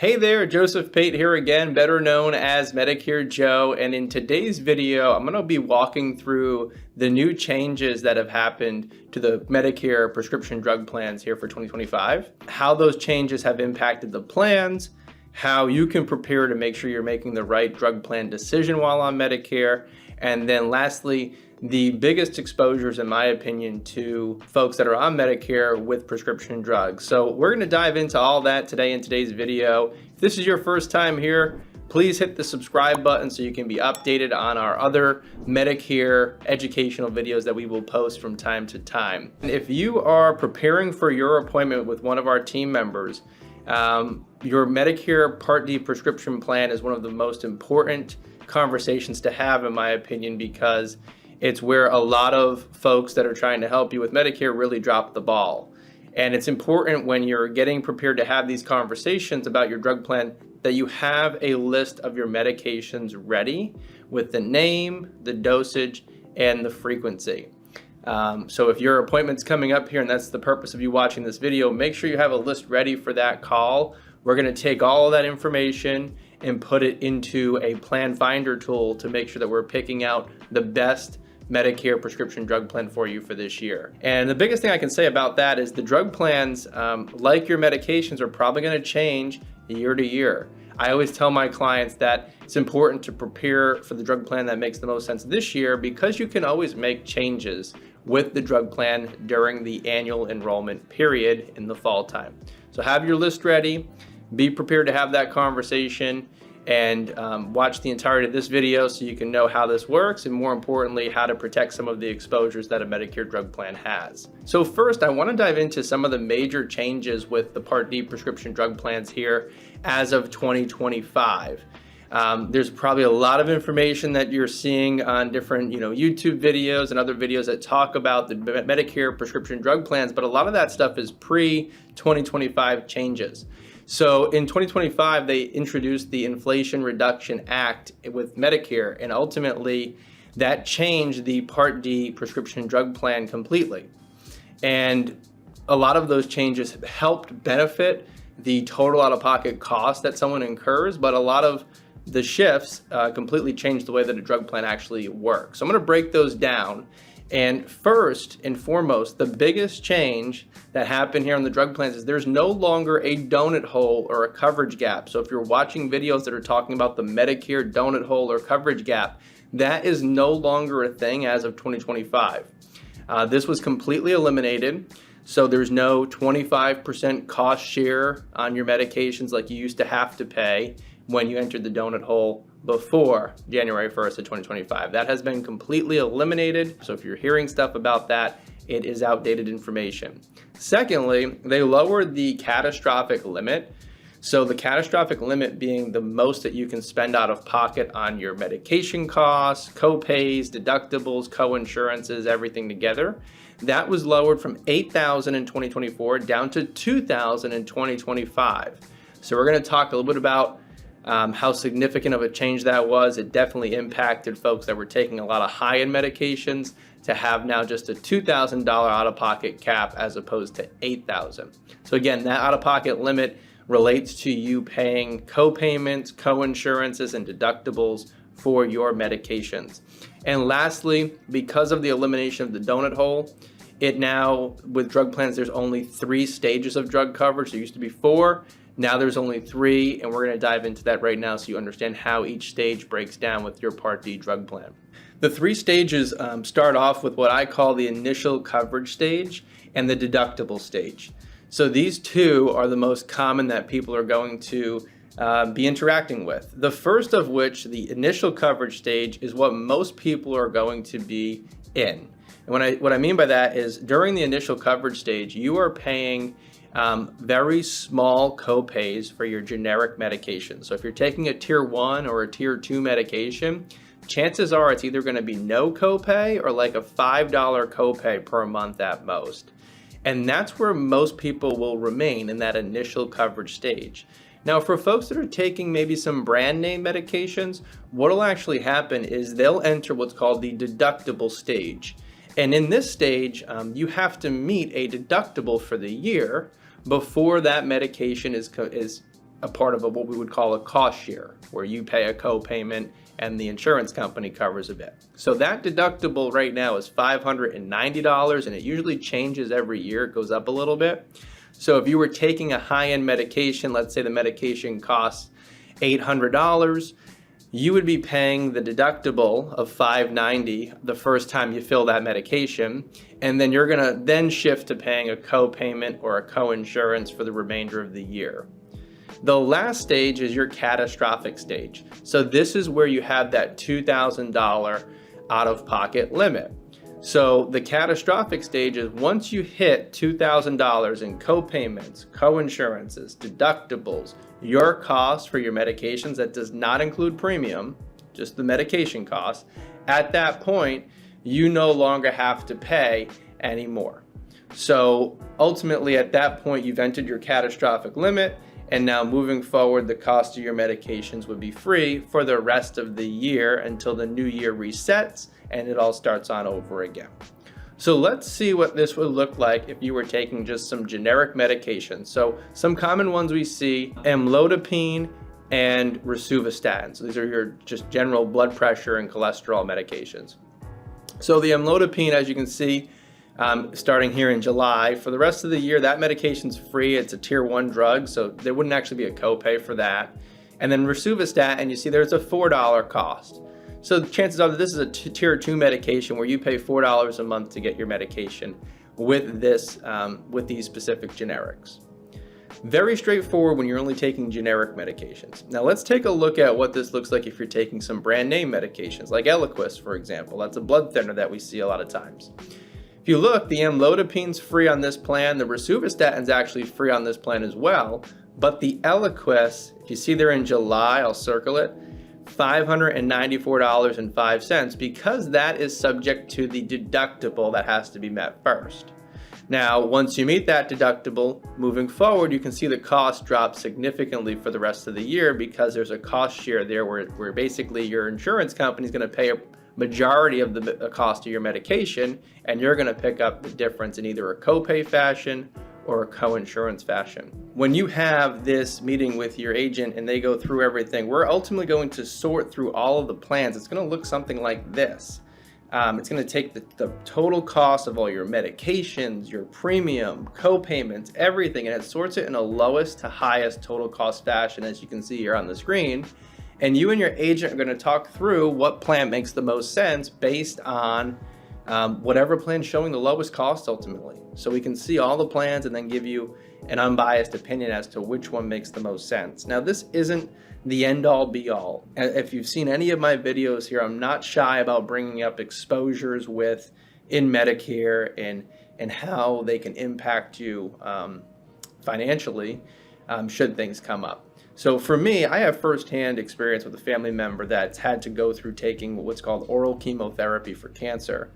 Hey there, Joseph Pate here again, better known as Medicare Joe, and in today's video, I'm going to be walking through the new changes that have happened to the Medicare prescription drug plans here for 2025, how those changes have impacted the plans, how you can prepare to make sure you're making the right drug plan decision while on Medicare, and then lastly, the biggest exposures, in my opinion, to folks that are on Medicare with prescription drugs. So we're going to dive into all that today in today's video. If this is your first time here, please hit the subscribe button so you can be updated on our other Medicare educational videos that we will post from time to time. And if you are preparing for your appointment with one of our team members, your Medicare Part D prescription plan is one of the most important conversations to have, in my opinion, because it's where a lot of folks that are trying to help you with Medicare really drop the ball. And it's important when you're getting prepared to have these conversations about your drug plan that you have a list of your medications ready with the name, the dosage, and the frequency. So if your appointment's coming up here and that's the purpose of you watching this video, make sure you have a list ready for that call. We're going to take all of that information and put it into a plan finder tool to make sure that we're picking out the best Medicare prescription drug plan for you for this year. And the biggest thing I can say about that is the drug plans, like your medications, are probably going to change year to year. I always tell my clients that it's important to prepare for the drug plan that makes the most sense this year, because you can always make changes with the drug plan during the annual enrollment period in the fall time. So have your list ready, be prepared to have that conversation, and watch the entirety of this video so you can know how this works, and more importantly, how to protect some of the exposures that a Medicare drug plan has. So first, I want to dive into some of the major changes with the Part D prescription drug plans here as of 2025. There's probably a lot of information that you're seeing on different, YouTube videos and other videos that talk about the Medicare prescription drug plans, but a lot of that stuff is pre-2025 changes. So in 2025, they introduced the Inflation Reduction Act with Medicare, and ultimately that changed the Part D prescription drug plan completely. And a lot of those changes helped benefit the total out-of-pocket cost that someone incurs, but a lot of the shifts completely changed the way that a drug plan actually works. So I'm going to break those down. And first and foremost, the biggest change that happened here on the drug plans is there's no longer a donut hole or a coverage gap. So if you're watching videos that are talking about the Medicare donut hole or coverage gap, that is no longer a thing as of 2025. This was completely eliminated. So there's no 25% cost share on your medications like you used to have to pay when you entered the donut hole before January 1st of 2025. That has been completely eliminated. So if you're hearing stuff about that, it is outdated information. Secondly, they lowered the catastrophic limit. So the catastrophic limit being the most that you can spend out of pocket on your medication costs, co-pays, deductibles, co-insurances, everything together. That was lowered from $8,000 in 2024 down to $2,000 in 2025. So we're going to talk a little bit about how significant of a change that was. It definitely impacted folks that were taking a lot of high-end medications to have now just a $2,000 out-of-pocket cap as opposed to $8,000. So again, that out-of-pocket limit relates to you paying co-payments, co-insurances, and deductibles for your medications. And lastly, because of the elimination of the donut hole, it now, with drug plans, there's only 3 stages of drug coverage. There used to be 4. Now there's only 3, and we're going to dive into that right now so you understand how each stage breaks down with your Part D drug plan. The 3 stages start off with what I call the initial coverage stage and the deductible stage. So these 2 are the most common that people are going to be interacting with. The first of which, the initial coverage stage, is what most people are going to be in. And what I mean by that is during the initial coverage stage, you are paying very small co-pays for your generic medication. So if you're taking a tier 1 or a tier 2 medication, chances are it's either going to be no copay or like a $5 copay per month at most. And that's where most people will remain, in that initial coverage stage. Now, for folks that are taking maybe some brand name medications, what will actually happen is they'll enter what's called the deductible stage. And in this stage, you have to meet a deductible for the year before that medication is a part of what we would call a cost share, where you pay a co-payment and the insurance company covers a bit. So that deductible right now is $590, and it usually changes every year. It goes up a little bit. So if you were taking a high-end medication, let's say the medication costs $800, you would be paying the deductible of $590 the first time you fill that medication, and then you're gonna then shift to paying a co-payment or a co-insurance for the remainder of the year. The last stage is your catastrophic stage. So this is where you have that $2,000 out-of-pocket limit. So the catastrophic stage is once you hit $2,000 in co-payments, co-insurances, deductibles, your cost for your medications that does not include premium, just the medication cost, at that point, you no longer have to pay anymore. So ultimately at that point, you've entered your catastrophic limit, and now moving forward, the cost of your medications would be free for the rest of the year until the new year resets and it all starts on over again. So let's see what this would look like if you were taking just some generic medications. So some common ones we see, amlodipine and rosuvastatin. So these are your just general blood pressure and cholesterol medications. So the amlodipine, as you can see, starting here in July, for the rest of the year, that medication's free. It's a tier 1 drug, so there wouldn't actually be a copay for that. And then rosuvastatin, you see there's a $4 cost. So chances are that this is a tier 2 medication where you pay $4 a month to get your medication with this, with these specific generics. Very straightforward when you're only taking generic medications. Now let's take a look at what this looks like if you're taking some brand name medications, like Eliquis, for example. That's a blood thinner that we see a lot of times. If you look, the amlodipine's free on this plan, the rosuvastatin's actually free on this plan as well, but the Eliquis, if you see there in July, I'll circle it, $594.05, because that is subject to the deductible that has to be met first. Now, once you meet that deductible, moving forward, you can see the cost drop significantly for the rest of the year because there's a cost share there where basically your insurance company is going to pay a majority of the cost of your medication, and you're going to pick up the difference in either a copay fashion or a co-insurance fashion. When you have this meeting with your agent and they go through everything, we're ultimately going to sort through all of the plans. It's going to look something like this. It's going to take the total cost of all your medications, your premium, co-payments, everything, and it sorts it in a lowest to highest total cost fashion, as you can see here on the screen. And you and your agent are going to talk through what plan makes the most sense based on whatever plan showing the lowest cost ultimately. So we can see all the plans and then give you an unbiased opinion as to which one makes the most sense. Now, this isn't the end-all be-all. If you've seen any of my videos here, I'm not shy about bringing up exposures in Medicare and how they can impact you financially should things come up. So for me, I have firsthand experience with a family member that's had to go through taking what's called oral chemotherapy for cancer.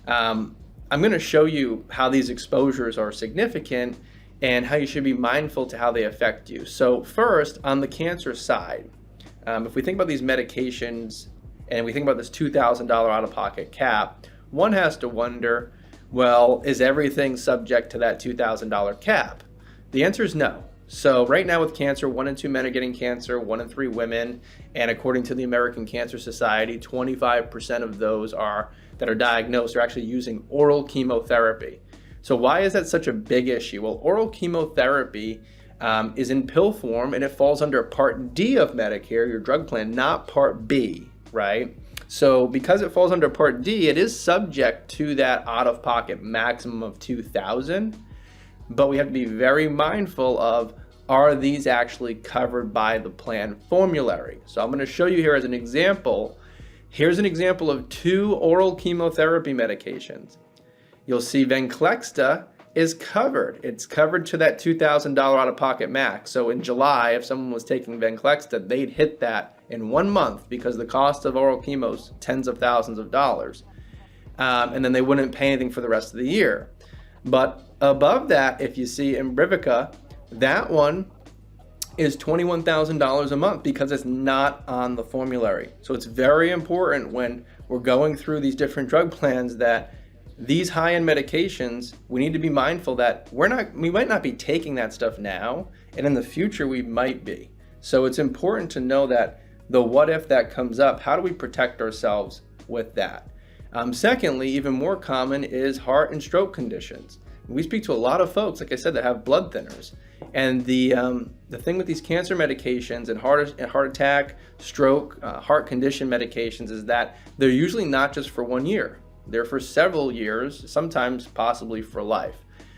I'm going to show you how these exposures are significant and how you should be mindful to how they affect you. So first, on the cancer side, if we think about these medications and we think about this $2,000 out-of-pocket cap, one has to wonder, well, is everything subject to that $2,000 cap? The answer is no. So right now with cancer, 1 in 2 men are getting cancer, 1 in 3 women, and according to the American Cancer Society, 25% of those that are diagnosed are actually using oral chemotherapy. So why is that such a big issue? Well, oral chemotherapy is in pill form and it falls under Part D of Medicare, your drug plan, not Part B, right? So because it falls under Part D, it is subject to that out-of-pocket maximum of $2,000. But we have to be very mindful of, are these actually covered by the plan formulary? So I'm going to show you here as an example. Here's an example of 2 oral chemotherapy medications. You'll see Venclexta is covered. It's covered to that $2,000 out-of-pocket max. So in July, if someone was taking Venclexta, they'd hit that in 1 month because the cost of oral chemo's tens of thousands of dollars. And then they wouldn't pay anything for the rest of the year. But above that, if you see Imbruvica, that one is $21,000 a month because it's not on the formulary. So it's very important when we're going through these different drug plans that these high-end medications, we need to be mindful that we might not be taking that stuff now, and in the future we might be. So it's important to know that the what if that comes up, how do we protect ourselves with that? Secondly, even more common is heart and stroke conditions. We speak to a lot of folks, like I said, that have blood thinners. And the thing with these cancer medications and heart attack, stroke, heart condition medications is that they're usually not just for 1 year. They're for several years, sometimes possibly for life.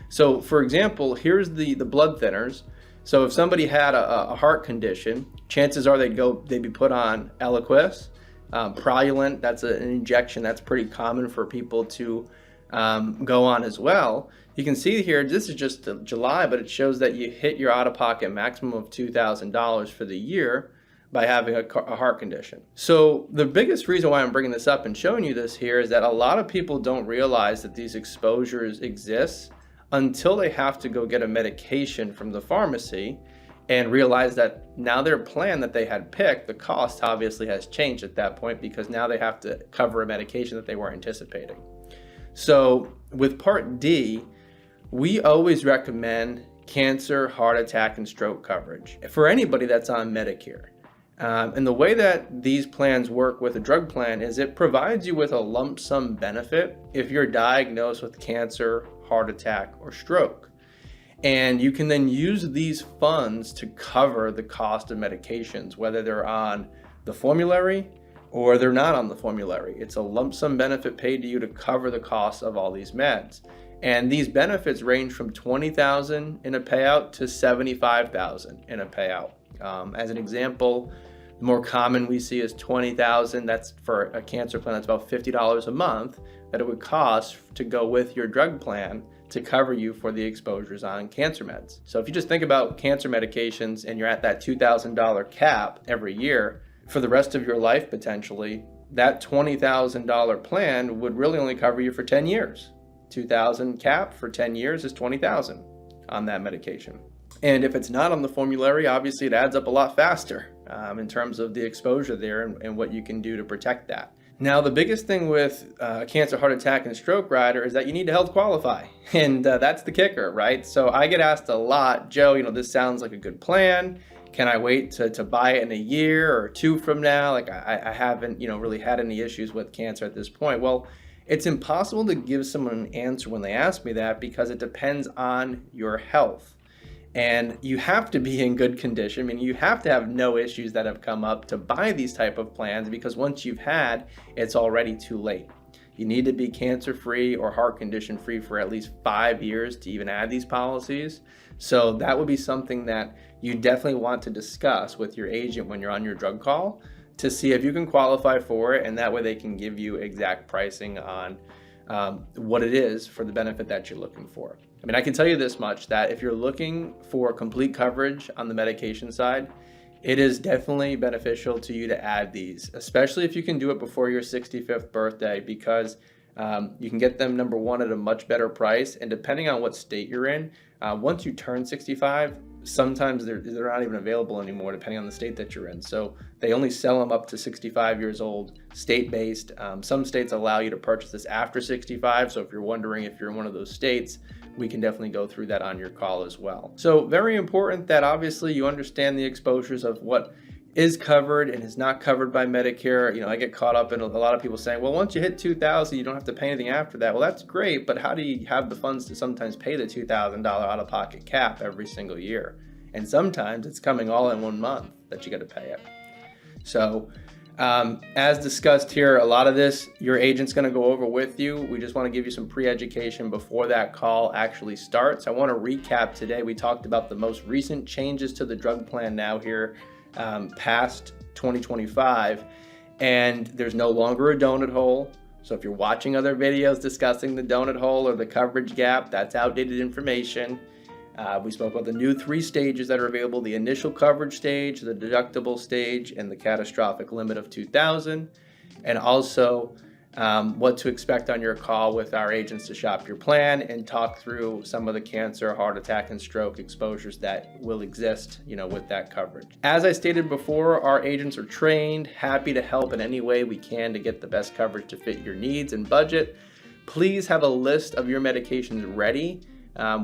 So for example, here's the blood thinners. So if somebody had a heart condition, chances are they'd be put on Eliquis, Praluent. That's an injection that's pretty common for people to go on as well. You can see here, this is just July, but it shows that you hit your out-of-pocket maximum of $2,000 for the year by having a heart condition. So the biggest reason why I'm bringing this up and showing you this here is that a lot of people don't realize that these exposures exist until they have to go get a medication from the pharmacy and realize that now their plan that they had picked, the cost obviously has changed at that point because now they have to cover a medication that they weren't anticipating. So with Part D, we always recommend cancer, heart attack, and stroke coverage for anybody that's on Medicare. And the way that these plans work with a drug plan is it provides you with a lump sum benefit if you're diagnosed with cancer, heart attack, or stroke. And you can then use these funds to cover the cost of medications, whether they're on the formulary or they're not on the formulary. It's a lump sum benefit paid to you to cover the cost of all these meds. And these benefits range from $20,000 in a payout to $75,000 in a payout. As an example, the more common we see is $20,000. That's for a cancer plan. That's about $50 a month that it would cost to go with your drug plan to cover you for the exposures on cancer meds. So if you just think about cancer medications and you're at that $2,000 cap every year for the rest of your life potentially, that $20,000 plan would really only cover you for 10 years. 2,000 cap for 10 years is 20,000 on that medication. And if it's not on the formulary, obviously it adds up a lot faster in terms of the exposure there and what you can do to protect that. Now, the biggest thing with cancer, heart attack, and stroke rider is that you need to health qualify. And that's the kicker, right? So I get asked a lot, Joe, this sounds like a good plan. Can I wait to buy it in a year or two from now? Like I haven't, really had any issues with cancer at this point. Well, it's impossible to give someone an answer when they ask me that because it depends on your health. And you have to be in good condition. I mean, you have to have no issues that have come up to buy these type of plans because once you've had, it's already too late. You need to be cancer-free or heart condition-free for at least 5 years to even add these policies. So that would be something that you definitely want to discuss with your agent when you're on your drug call to see if you can qualify for it, and that way they can give you exact pricing on what it is for the benefit that you're looking for. I mean, I can tell you this much, that if you're looking for complete coverage on the medication side, it is definitely beneficial to you to add these, especially if you can do it before your 65th birthday, because you can get them, number one, at a much better price. And depending on what state you're in, once you turn 65, sometimes they're not even available anymore, depending on the state that you're in. So they only sell them up to 65 years old, state-based. Some states allow you to purchase this after 65. So if you're wondering if you're in one of those states, we can definitely go through that on your call as well. So very important that obviously you understand the exposures of what is covered and is not covered by Medicare. I get caught up in a lot of people saying, well, once you hit 2,000, you don't have to pay anything after that. Well, that's great, but how do you have the funds to sometimes pay the $2,000 out-of-pocket cap every single year? And sometimes it's coming all in 1 month that you got to pay it. So as discussed here, a lot of this your agent's going to go over with you. We just want to give you some pre-education before that call actually starts. I want to recap today. We talked about the most recent changes to the drug plan now here past 2025, and there's no longer a donut hole. So if you're watching other videos discussing the donut hole or the coverage gap, that's outdated information. We spoke about the new 3 stages that are available: the initial coverage stage, the deductible stage, and the catastrophic limit of $2,000, and also what to expect on your call with our agents to shop your plan and talk through some of the cancer, heart attack, and stroke exposures that will exist, with that coverage. As I stated before, our agents are trained, happy to help in any way we can to get the best coverage to fit your needs and budget. Please have a list of your medications ready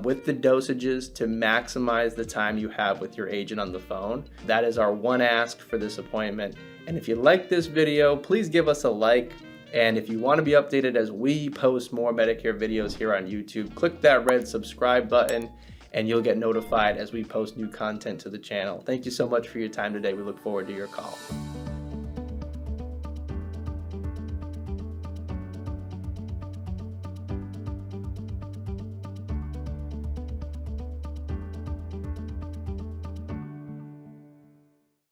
with the dosages to maximize the time you have with your agent on the phone. That is our one ask for this appointment. And if you like this video, please give us a like. And if you want to be updated as we post more Medicare videos here on YouTube, click that red subscribe button and you'll get notified as we post new content to the channel. Thank you so much for your time today. We look forward to your call.